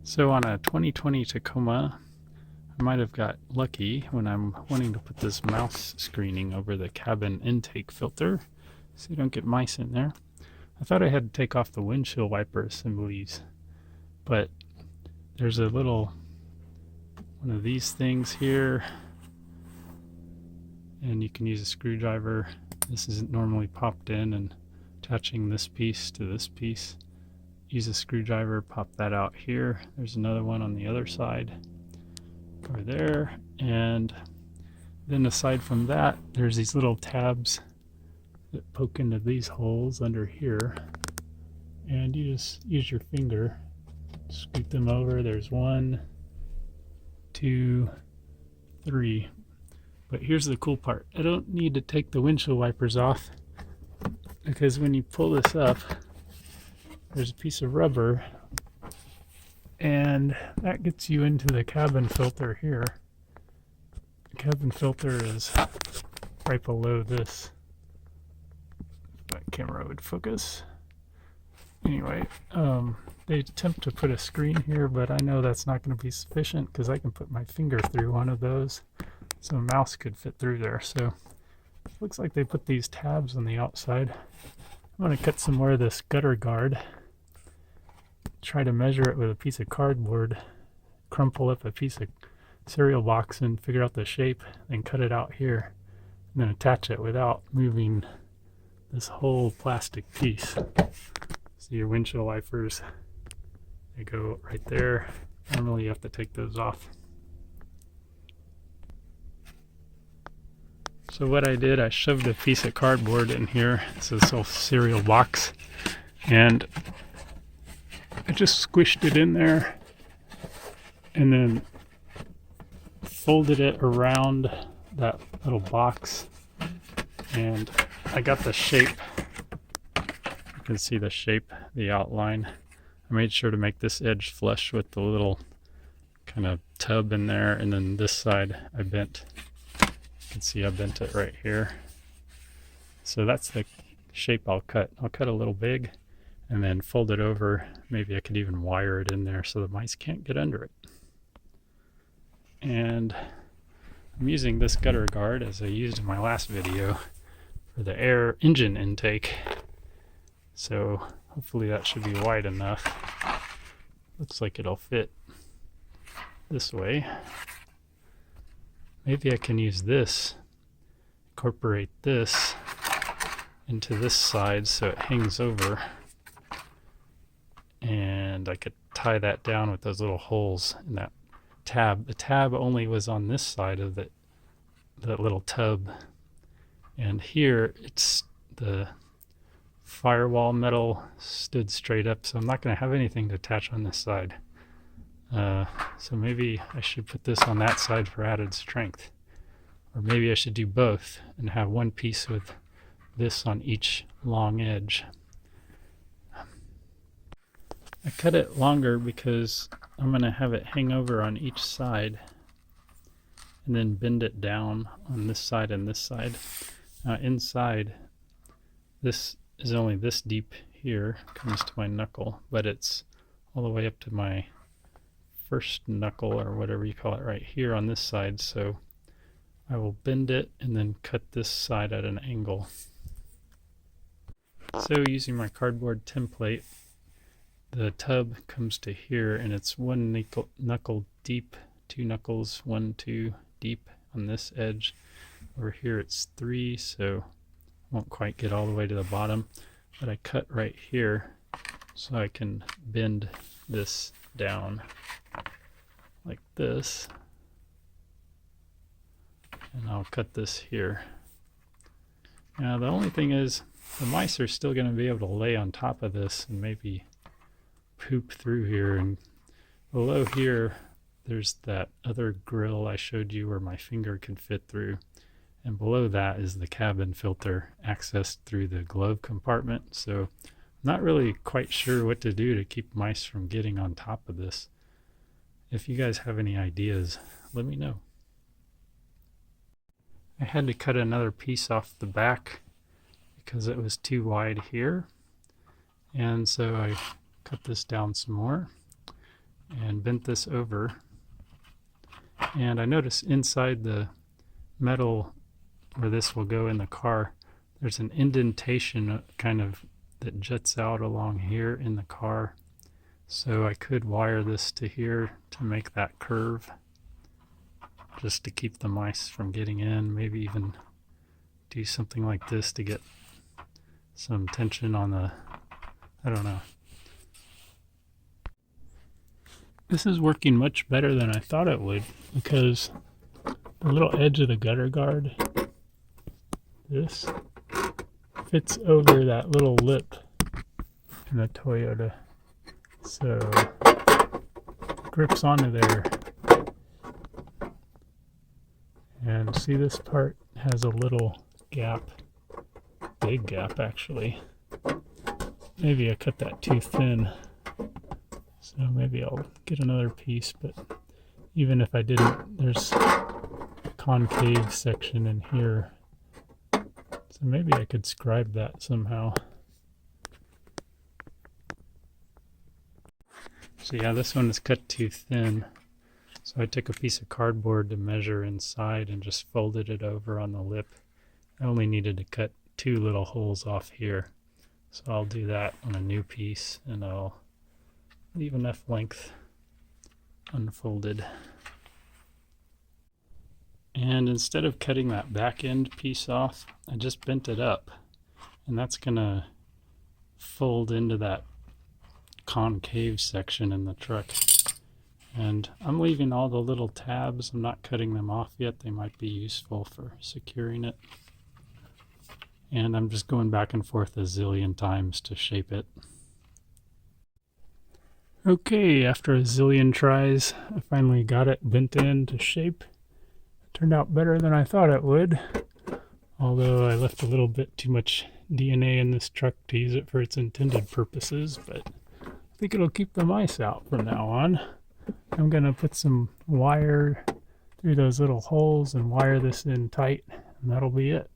So on a 2020 Tacoma, I might have got lucky when I'm wanting to put this mouse screening over the cabin intake filter so you don't get mice in there. I thought I had to take off the windshield wiper assemblies, but there's a little one of these things here, and you can use a screwdriver. This isn't normally popped in, and attaching this piece to this piece. Use a screwdriver, pop that out here. There's another one on the other side over there, and then aside from that, there's these little tabs that poke into these holes under here, and you just use your finger, scoot them over. There's 1, 2, 3. But here's the cool part. I don't need to take the windshield wipers off, because when you pull this up, there's a piece of rubber, and that gets you into the cabin filter here. The cabin filter is right below this. If that camera would focus. Anyway, they attempt to put a screen here, but I know that's not going to be sufficient because I can put my finger through one of those, so a mouse could fit through there. So it looks like they put these tabs on the outside. I'm going to cut some more of this gutter guard. Try to measure it with a piece of cardboard, crumple up a piece of cereal box and figure out the shape, then cut it out here, and then attach it without moving this whole plastic piece. See your windshield wipers, they go right there. Normally you have to take those off. So what I did, I shoved a piece of cardboard in here. It's this little cereal box, and I just squished it in there and then folded it around that little box, and I got the shape. You can see the shape, the outline. I made sure to make this edge flush with the little kind of tub in there, and then this side I bent. You can see I bent it right here. So that's the shape I'll cut. I'll cut a little big and then fold it over. Maybe I could even wire it in there so the mice can't get under it. And I'm using this gutter guard as I used in my last video for the air engine intake. So hopefully that should be wide enough. Looks like it'll fit this way. Maybe I can use this, incorporate this into this side so it hangs over. And I could tie that down with those little holes in that tab. The tab only was on this side of that little tub, and here it's the firewall metal stood straight up, so I'm not going to have anything to attach on this side. So maybe I should put this on that side for added strength, or maybe I should do both and have one piece with this on each long edge. I cut it longer because I'm going to have it hang over on each side and then bend it down on this side and this side. Now inside, this is only this deep here, comes to my knuckle, but it's all the way up to my first knuckle, or whatever you call it, right here on this side. So I will bend it and then cut this side at an angle. So using my cardboard template, the tub comes to here, and it's 1 knuckle deep, 2 knuckles, 1, 2 deep on this edge. Over here it's 3, so won't quite get all the way to the bottom, but I cut right here so I can bend this down like this, and I'll cut this here. Now the only thing is, the mice are still going to be able to lay on top of this and maybe poop through here, and below here there's that other grill I showed you where my finger can fit through, and below that is the cabin filter accessed through the glove compartment. So I'm not really quite sure what to do to keep mice from getting on top of this. If you guys have any ideas, let me know. I had to cut another piece off the back because it was too wide here, and so I cut this down some more. and bent this over. And I noticed inside the metal where this will go in the car, there's an indentation kind of that juts out along here in the car. So I could wire this to here to make that curve, just to keep the mice from getting in. Maybe even do something like this to get some tension on the, I don't know. This is working much better than I thought it would, because the little edge of the gutter guard, this fits over that little lip in the Toyota, so grips onto there. And see, this part has a little gap, big gap actually. Maybe I cut that too thin, so maybe I'll get another piece. But even if I didn't, there's a concave section in here, so maybe I could scribe that somehow. So yeah, this one is cut too thin. So I took a piece of cardboard to measure inside and just folded it over on the lip. I only needed to cut 2 little holes off here. So I'll do that on a new piece, and I'll leave enough length unfolded. And instead of cutting that back end piece off, I just bent it up. And that's gonna fold into that concave section in the truck. And I'm leaving all the little tabs. I'm not cutting them off yet. They might be useful for securing it. And I'm just going back and forth a zillion times to shape it. Okay, after a zillion tries, I finally got it bent in to shape. It turned out better than I thought it would, although I left a little bit too much DNA in this truck to use it for its intended purposes, but I think it'll keep the mice out from now on. I'm going to put some wire through those little holes and wire this in tight, and that'll be it.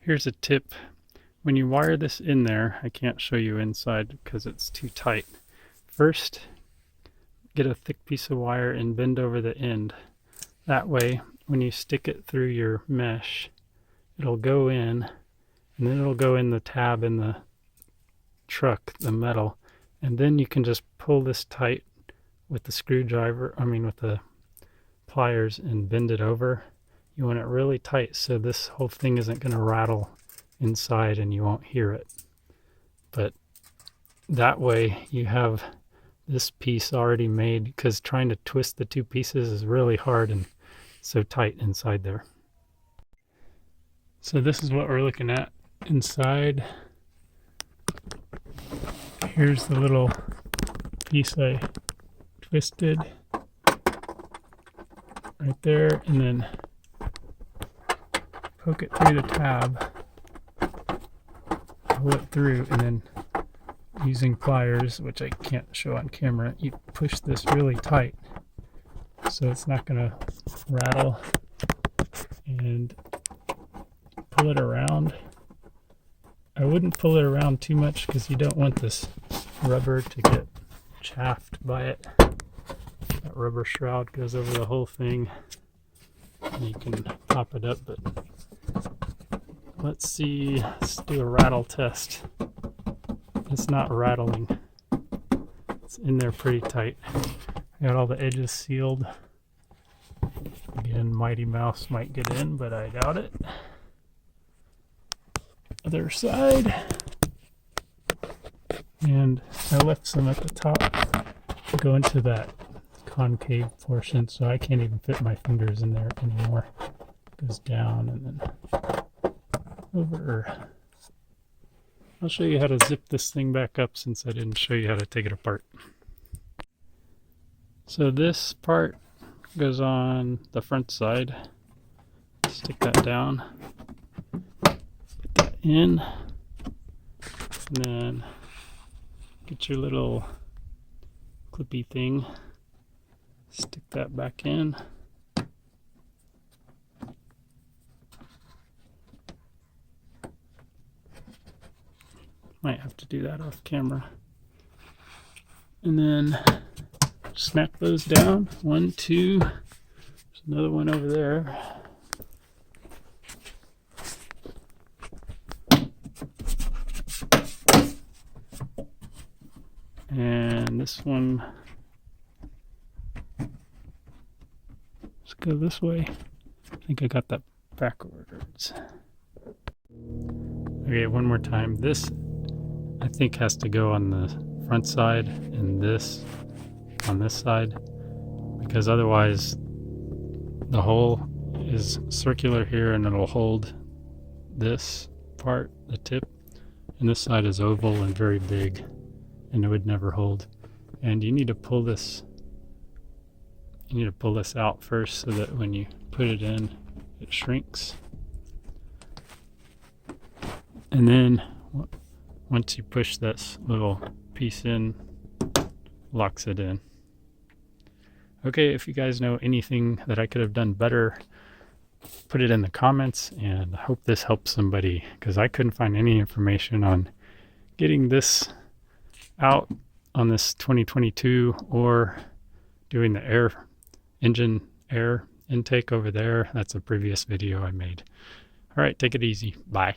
Here's a tip. When you wire this in there, I can't show you inside because it's too tight. First, get a thick piece of wire and bend over the end. That way, when you stick it through your mesh, it'll go in, and then it'll go in the tab in the truck, the metal, and then you can just pull this tight with the screwdriver, with the pliers, and bend it over. You want it really tight so this whole thing isn't going to rattle inside and you won't hear it. But that way you have this piece already made, because trying to twist the 2 pieces is really hard and so tight inside there. So this is what we're looking at inside. Here's the little piece I twisted right there, and then poke it through the tab, pull it through, and then using pliers, which I can't show on camera, you push this really tight so it's not going to rattle, and pull it around. I wouldn't pull it around too much because you don't want this rubber to get chafed by it. That rubber shroud goes over the whole thing, and you can pop it up. But let's see, let's do a rattle test. It's not rattling. It's in there pretty tight. I got all the edges sealed. Again, Mighty Mouse might get in, but I doubt it. Other side. And I left some at the top to go into that concave portion, so I can't even fit my fingers in there anymore. It goes down and then over. I'll show you how to zip this thing back up since I didn't show you how to take it apart. So this part goes on the front side. Stick that down, put that in, and then get your little clippy thing, stick that back in. Might have to do that off camera. And then snap those down. 1, 2. There's another one over there. And this one, let's go this way. I think I got that backwards. Okay, one more time. This, I think, has to go on the front side and this on this side, because otherwise the hole is circular here and it'll hold this part, the tip, and this side is oval and very big and it would never hold. And you need to pull this out first so that when you put it in, it shrinks. And then once you push this little piece in, locks it in. Okay, if you guys know anything that I could have done better, put it in the comments, and I hope this helps somebody, because I couldn't find any information on getting this out on this 2022 or doing the engine air intake over there. That's a previous video I made. All right, take it easy. Bye.